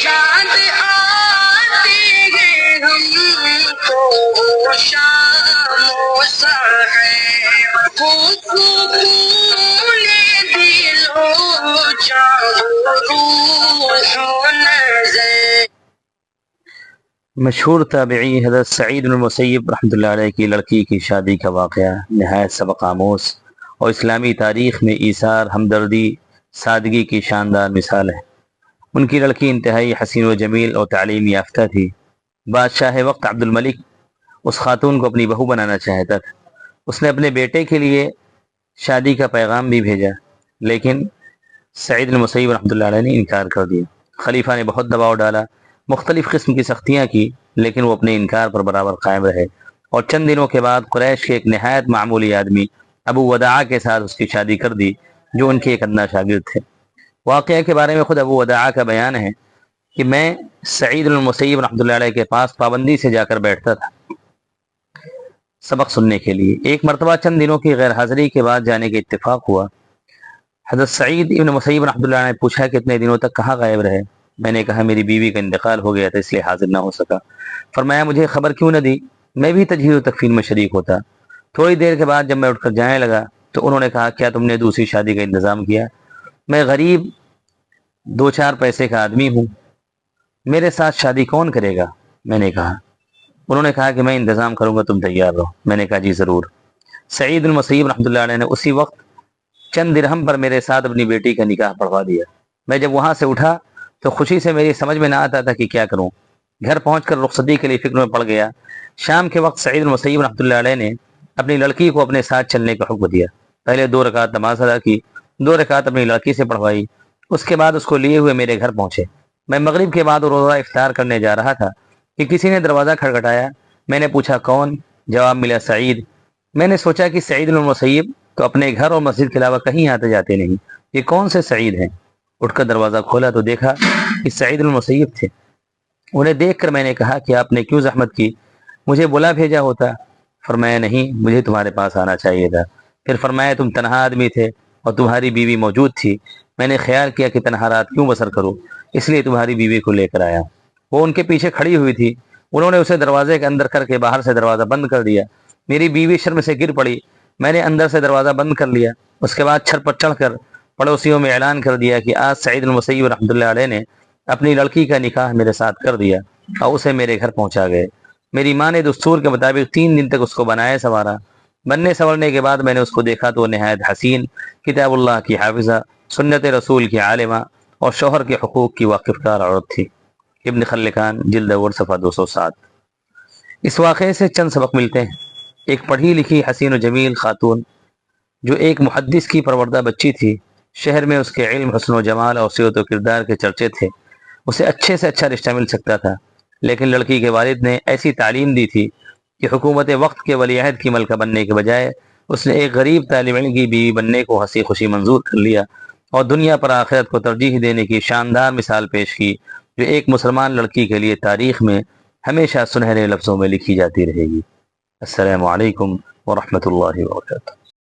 یاد آتی ہے ہم کو شام و سحر، وہ سکون دل و جان روح و نظر۔ مشہور تابعی حضرت سعید بن المسیب رحمۃ اللہ علیہ کی لڑکی کی شادی کا واقعہ نہایت سبق آموز اور اسلامی تاریخ میں ایثار، ہمدردی، سادگی کی شاندار مثال ہے۔ ان کی لڑکی انتہائی حسین و جمیل اور تعلیم یافتہ تھی۔ بادشاہ وقت عبد الملک اس خاتون کو اپنی بہو بنانا چاہتا تھا۔ اس نے اپنے بیٹے کے لیے شادی کا پیغام بھی بھیجا، لیکن سعید بن المسیب رحمۃ اللہ علیہ نے انکار کر دیا۔ خلیفہ نے بہت دباؤ ڈالا، مختلف قسم کی سختیاں کی، لیکن وہ اپنے انکار پر برابر قائم رہے، اور چند دنوں کے بعد قریش کے ایک نہایت معمولی آدمی ابو وداع کے ساتھ اس کی شادی کر دی، جو ان کے ایک ادنا شاگرد تھے۔ واقعہ کے بارے میں خود ابو وداع کا بیان ہے کہ میں سعید بن المسیب رحمۃ اللہ علیہ کے پاس پابندی سے جا کر بیٹھتا تھا سبق سننے کے لیے۔ ایک مرتبہ چند دنوں کی غیر حاضری کے بعد جانے کا اتفاق ہوا۔ حضرت سعید بن مسیب رحمۃ اللہ علیہ نے پوچھا کہ اتنے دنوں تک کہاں غائب رہے؟ میں نے کہا میری بیوی کا انتقال ہو گیا تھا، اس لیے حاضر نہ ہو سکا۔ فرمایا مجھے خبر کیوں نہ دی؟ میں بھی تجہیز و تکفین میں شریک ہوتا۔ تھوڑی دیر کے بعد جب میں اٹھ کر جانے لگا تو انہوں نے کہا کیا تم نے دوسری شادی کا انتظام کیا؟ میں غریب 2-4 پیسے کا آدمی ہوں، میرے ساتھ شادی کون کرے گا؟ میں نے کہا۔ انہوں نے کہا کہ میں انتظام کروں گا، تم تیار رہو۔ میں نے کہا جی ضرور۔ سعید بن مسیب رحمۃ اللہ علیہ نے اسی وقت چند درہم پر میرے ساتھ اپنی بیٹی کا نکاح پڑھوا دیا۔ میں جب وہاں سے اٹھا تو خوشی سے میری سمجھ میں نہ آتا تھا کہ کیا کروں۔ گھر پہنچ کر رخصتی کے لیے فکر میں پڑ گیا۔ شام کے وقت سعید بن مسیب رحمۃ اللہ علیہ نے اپنی لڑکی کو اپنے ساتھ چلنے کا حکم دیا۔ پہلے 2 رکعت نماز ادا کی، 2 رکعت اپنی لڑکی سے پڑھوائی، اس کے بعد اس کو لیے ہوئے میرے گھر پہنچے۔ میں مغرب کے بعد روزہ افطار کرنے جا رہا تھا کہ کسی نے دروازہ کھٹکھٹایا۔ میں نے پوچھا کون؟ جواب ملا سعید۔ میں نے سوچا کہ سعید بن المسیب تو اپنے گھر اور مسجد کے علاوہ کہیں آتے جاتے نہیں، یہ کون سے سعید ہیں؟ اٹھ کر دروازہ کھولا تو دیکھا کہ سعید بن المسیب تھے۔ انہیں دیکھ کر میں نے کہا کہ آپ نے کیوں زحمت کی؟ مجھے بلا بھیجا ہوتا۔ فرمایا نہیں، مجھے تمہارے پاس آنا چاہیے تھا۔ پھر فرمایا تم تنہا آدمی تھے اور تمہاری بیوی موجود تھی، میں نے خیال کیا کہ تنہا رات کیوں بسر کروں، اس لیے تمہاری بیوی کو لے کر آیا۔ وہ ان کے پیچھے کھڑی ہوئی تھی، انہوں نے اسے دروازے کے اندر کر کے باہر سے دروازہ بند کر دیا۔ میری بیوی شرم سے گر پڑی، میں نے اندر سے دروازہ بند کر لیا۔ اس کے بعد چھت پر چڑھ کر پڑوسیوں میں اعلان کر دیا کہ آج سعید بن مسیب رحمۃ اللہ علیہ نے اپنی لڑکی کا نکاح میرے ساتھ کر دیا اور اسے میرے گھر پہنچا گئے۔ میری ماں نے دستور کے مطابق 3 دن تک اس کو بنائے سنوارا۔ بننے سنورنے کے بعد میں نے اس کو دیکھا تو وہ نہایت حسین، کتاب اللہ کی حافظہ، سنت رسول کی عالمہ اور شوہر کے حقوق کی واقف کار عورت تھی۔ ابن خلکان جلد اول صفحہ 207۔ اس واقعے سے چند سبق ملتے ہیں۔ ایک پڑھی لکھی حسین و جمیل خاتون جو ایک محدث کی پروردہ بچی تھی، شہر میں اس کے علم، حسن و جمال اور سیرت و کردار کے چرچے تھے، اسے اچھے سے اچھا رشتہ مل سکتا تھا، لیکن لڑکی کے والد نے ایسی تعلیم دی تھی کہ حکومت وقت کے ولی عہد کی ملکہ بننے کے بجائے اس نے ایک غریب طالب علم کی بیوی بننے کو ہنسی خوشی منظور کر لیا اور دنیا پر آخرت کو ترجیح دینے کی شاندار مثال پیش کی، جو ایک مسلمان لڑکی کے لیے تاریخ میں ہمیشہ سنہرے لفظوں میں لکھی جاتی رہے گی۔ السلام علیکم ورحمۃ اللہ وبرکاتہ۔